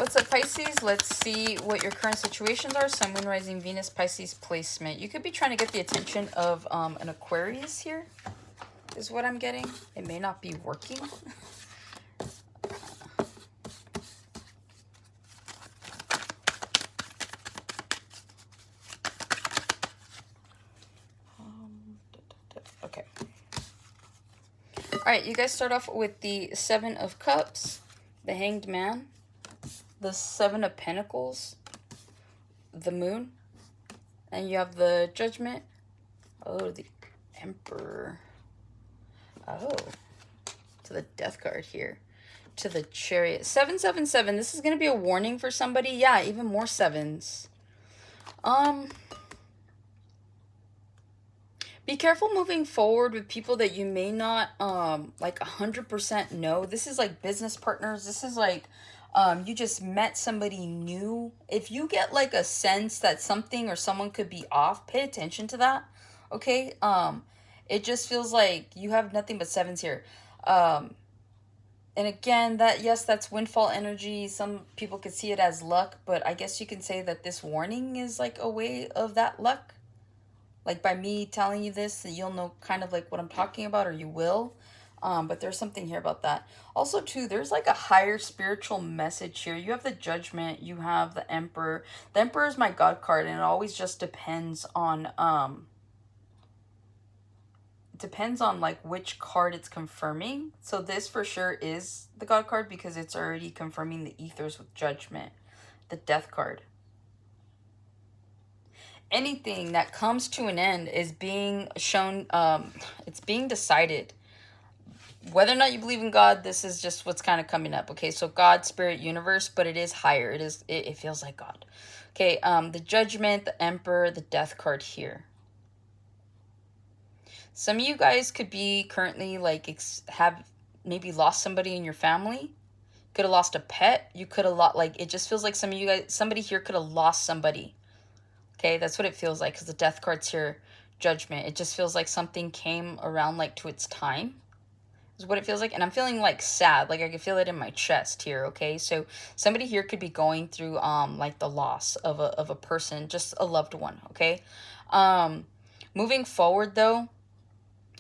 what's up, Pisces? Let's see what your current situations are. Sun, Moon, Rising, Venus, Pisces placement. You could be trying to get the attention of an Aquarius here, is what I'm getting. It may not be working. Okay. All right, you guys start off with the Seven of Cups, the Hanged Man, the Seven of Pentacles, the Moon, and you have the Judgment. Oh, the Emperor. Oh, to the Death card here. To the Chariot. 777. This is going to be a warning for somebody. Yeah, even more sevens. Be careful moving forward with people that you may not, like 100% know. This is like business partners. This is like, you just met somebody new. If you get like a sense that something or someone could be off, pay attention to that. Okay? It just feels like you have nothing but sevens here. And again, yes, that's windfall energy. Some people could see it as luck, but I guess you can say that this warning is like a way of that luck. Like by me telling you this, you'll know kind of like what I'm talking about, or you will. But there's something here about that. Also, too, there's like a higher spiritual message here. You have the Judgment. You have the Emperor. The Emperor is my God card, and it always just depends on like which card it's confirming. So this for sure is the God card because it's already confirming the ethers with Judgment, the Death card. Anything that comes to an end is being shown, it's being decided. Whether or not you believe in God, this is just what's kind of coming up. Okay, so God, Spirit, Universe, but it is higher. It feels like God. Okay, the Judgment, the Emperor, the Death card here. Some of you guys could be currently like have maybe lost somebody in your family. Could have lost a pet. You could have lost, like, it just feels like some of you guys, somebody here could have lost somebody. Okay, that's what it feels like because the Death card's here, Judgment. It just feels like something came around like to its time is what it feels like. And I'm feeling like sad, like I can feel it in my chest here, okay? So somebody here could be going through like the loss of a person, just a loved one, okay? Moving forward though,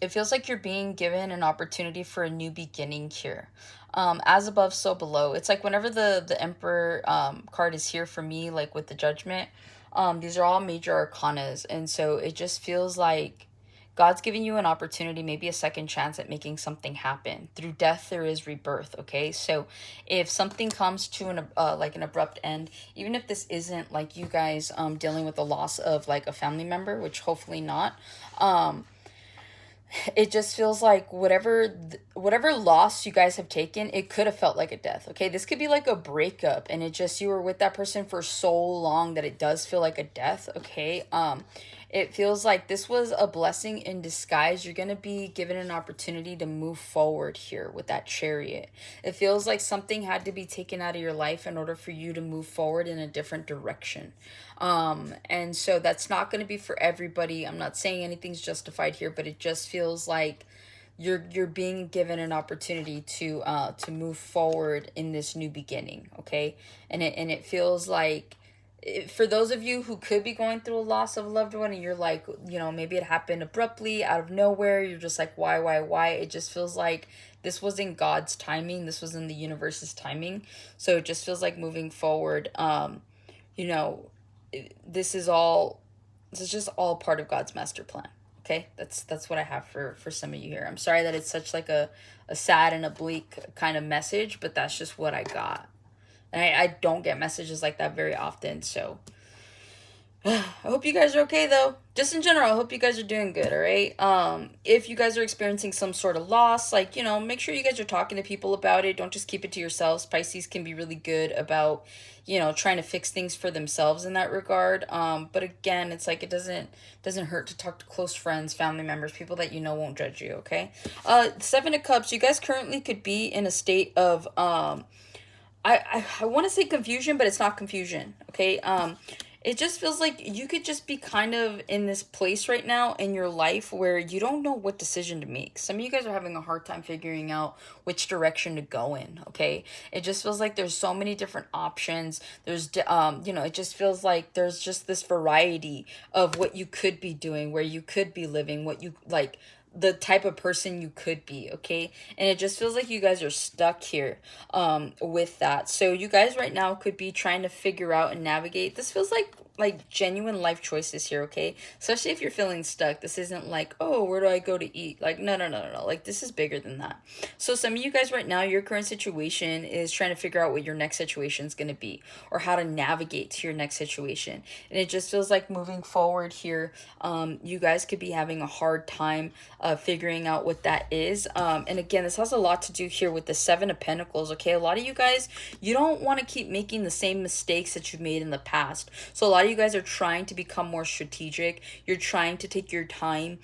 it feels like you're being given an opportunity for a new beginning here. As above, so below. It's like whenever the Emperor card is here for me, like with the Judgment, these are all major arcanas. And so it just feels like God's giving you an opportunity, maybe a second chance at making something happen. Through death, there is rebirth, okay? So if something comes to an like an abrupt end, even if this isn't like you guys dealing with the loss of like a family member, which hopefully not, it just feels like whatever loss you guys have taken, it could have felt like a death, okay? This could be like a breakup, and it just, you were with that person for so long that it does feel like a death, okay? It feels like this was a blessing in disguise. You're going to be given an opportunity to move forward here with that Chariot. It feels like something had to be taken out of your life in order for you to move forward in a different direction. And so that's not going to be for everybody. I'm not saying anything's justified here, but it just feels like you're being given an opportunity to move forward in this new beginning, okay? And it feels like, for those of you who could be going through a loss of a loved one and you're like, you know, maybe it happened abruptly out of nowhere, you're just like, why? It just feels like this was in God's timing. This was in the universe's timing. So it just feels like moving forward, you know, this is just all part of God's master plan. Okay, that's what I have for some of you here. I'm sorry that it's such like a sad and a bleak kind of message, but that's just what I got. And I don't get messages like that very often, so I hope you guys are okay, though. Just in general, I hope you guys are doing good, all right? If you guys are experiencing some sort of loss, like, you know, make sure you guys are talking to people about it. Don't just keep it to yourselves. Pisces can be really good about, you know, trying to fix things for themselves in that regard. But again, it's like it doesn't hurt to talk to close friends, family members, people that you know won't judge you, okay? Seven of Cups, you guys currently could be in a state of... I want to say confusion, but it's not confusion, okay? it just feels like you could just be kind of in this place right now in your life where you don't know what decision to make. Some of you guys are having a hard time figuring out which direction to go in, okay? It just feels like there's so many different options. It just feels like there's just this variety of what you could be doing, where you could be living, what you like, the type of person you could be, okay? And it just feels like you guys are stuck here with that. So you guys right now could be trying to figure out and navigate. This feels like genuine life choices here, okay? Especially if you're feeling stuck. This isn't like, oh, where do I go to eat? Like, no. Like, this is bigger than that. So some of you guys right now, your current situation is trying to figure out what your next situation is going to be, or how to navigate to your next situation. And it just feels like moving forward here, you guys could be having a hard time figuring out what that is. And again, this has a lot to do here with the Seven of Pentacles, okay? A lot of you guys, you don't want to keep making the same mistakes that you've made in the past. So a lot of you guys are trying to become more strategic. You're trying to take your time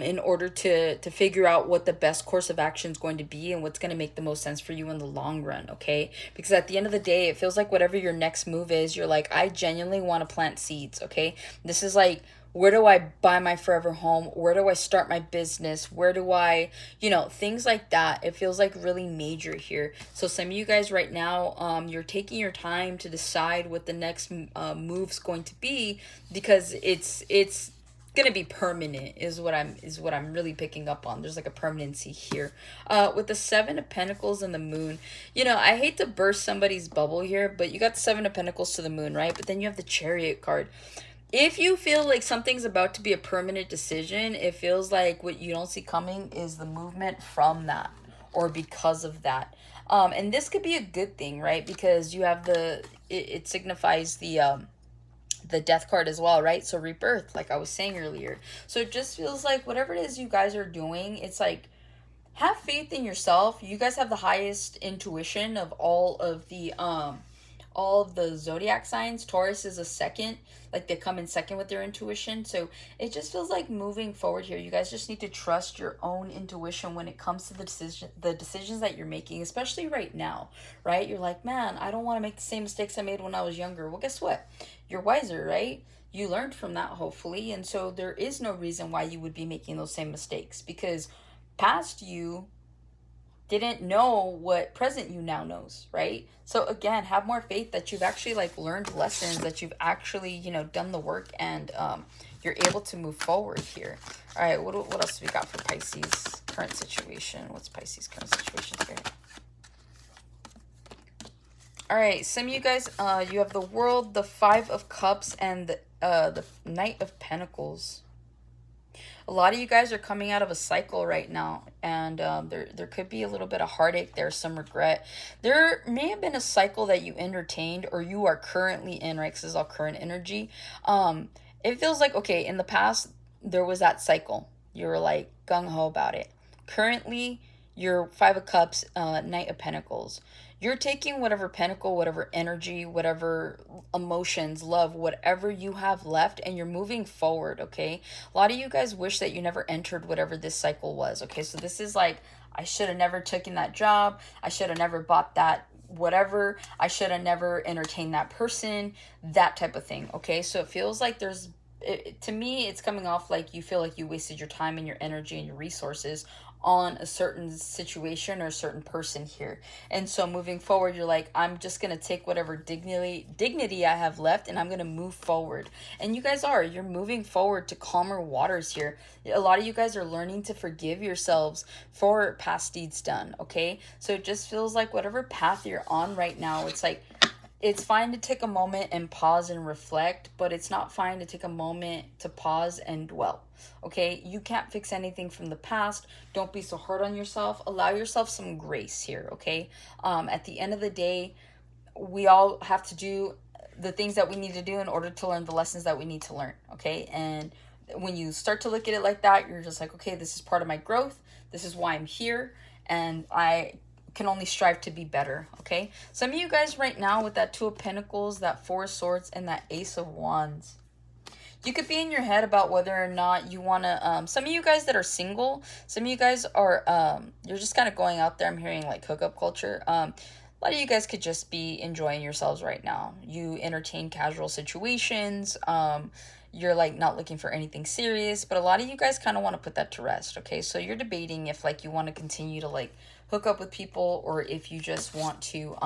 in order to figure out what the best course of action is going to be and what's going to make the most sense for you in the long run, okay? Because at the end of the day, it feels like whatever your next move is, you're like, I genuinely want to plant seeds, okay? This is like, where do I buy my forever home? Where do I start my business? Where do I, things like that. It feels like really major here. So some of you guys right now, you're taking your time to decide what the next move's going to be, because it's gonna be permanent is what I'm really picking up on. There's like a permanency here with the Seven of Pentacles and the Moon. I hate to burst somebody's bubble here, but you got the Seven of Pentacles to the Moon, right? But then you have the Chariot card. If you feel like something's about to be a permanent decision, it feels like what you don't see coming is the movement from that, or because of that. And this could be a good thing, right? Because you have it signifies the Death card as well, right? So rebirth, like I was saying earlier. So it just feels like whatever it is you guys are doing, it's like, have faith in yourself. You guys have the highest intuition of all of the zodiac signs. Taurus is a second, like they come in second with their intuition. So it just feels like moving forward here, you guys just need to trust your own intuition when it comes to the decisions that you're making, especially right now, right? You're like, man, I don't want to make the same mistakes I made when I was younger. Well, guess what? You're wiser, right? You learned from that, hopefully. And so there is no reason why you would be making those same mistakes, because past you didn't know what present you now knows, right? So again, have more faith that you've actually like learned lessons, that you've actually, done the work, and you're able to move forward here. All right, what else we got for Pisces current situation? What's Pisces current situation here? All right, some of you guys, you have the World, the Five of Cups, and the Knight of Pentacles. A lot of you guys are coming out of a cycle right now, and there could be a little bit of heartache. There's some regret. There may have been a cycle that you entertained, or you are currently in, right? Because this is all current energy. It feels like, okay, in the past, there was that cycle. You were like gung-ho about it. Currently, you're Five of Cups, Knight of Pentacles. You're taking whatever pentacle, whatever energy, whatever emotions, love, whatever you have left, and you're moving forward, okay? A lot of you guys wish that you never entered whatever this cycle was, okay? So this is like, I should have never taken that job. I should have never bought that whatever. I should have never entertained that person, that type of thing, okay? So it feels like to me, it's coming off like you feel like you wasted your time and your energy and your resources on a certain situation or a certain person here. And so moving forward, you're like, I'm just going to take whatever dignity I have left, and I'm going to move forward. And you guys you're moving forward to calmer waters here. A lot of you guys are learning to forgive yourselves for past deeds done, okay? So it just feels like whatever path you're on right now, it's like, it's fine to take a moment and pause and reflect, but it's not fine to take a moment to pause and dwell, okay? You can't fix anything from the past. Don't be so hard on yourself. Allow yourself some grace here, okay? At the end of the day, we all have to do the things that we need to do in order to learn the lessons that we need to learn, okay? And when you start to look at it like that, you're just like, okay, this is part of my growth. This is why I'm here, and I can only strive to be better, okay? Some of you guys right now with that Two of Pentacles, that Four of Swords, and that Ace of Wands, you could be in your head about whether or not you want to, some of you guys that are single, some of you guys are, you're just kind of going out there. I'm hearing like hookup culture. a lot of you guys could just be enjoying yourselves right now. You entertain casual situations. You're like not looking for anything serious, but a lot of you guys kind of want to put that to rest. Okay, so you're debating if like you want to continue to like hook up with people, or if you just want to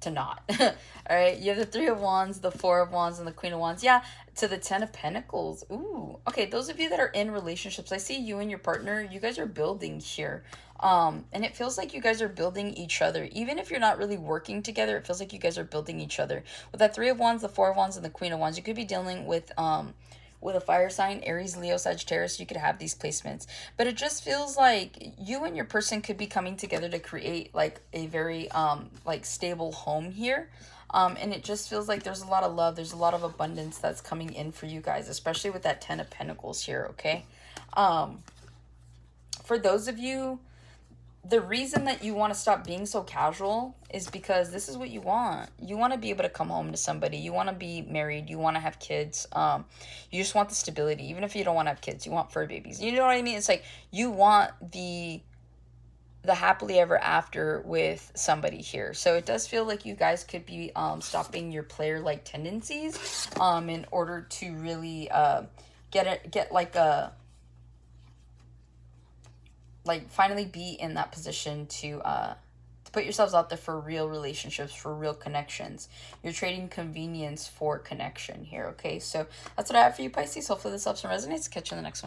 not. All right, you have the Three of Wands, the Four of Wands, and the Queen of Wands. Yeah, to the Ten of Pentacles. Ooh, okay, those of you that are in relationships, I see you and your partner, you guys are building here. And it feels like you guys are building each other. Even if you're not really working together, it feels like you guys are building each other. With that Three of Wands, the Four of Wands, and the Queen of Wands, you could be dealing with a fire sign, Aries, Leo, Sagittarius. You could have these placements, but it just feels like you and your person could be coming together to create like a very like stable home here. And it just feels like there's a lot of love, there's a lot of abundance that's coming in for you guys, especially with that Ten of Pentacles here. Okay, for those of you, the reason that you want to stop being so casual is because this is what you want. You want to be able to come home to somebody. You want to be married. You want to have kids. You just want the stability. Even if you don't want to have kids, you want fur babies. You know what I mean? It's like you want the happily ever after with somebody here. So it does feel like you guys could be stopping your player like tendencies in order to really get like a like finally be in that position to put yourselves out there for real relationships, for real connections. You're trading convenience for connection here. Okay, so that's what I have for you, Pisces. Hopefully this helps and resonates. Catch you in the next one.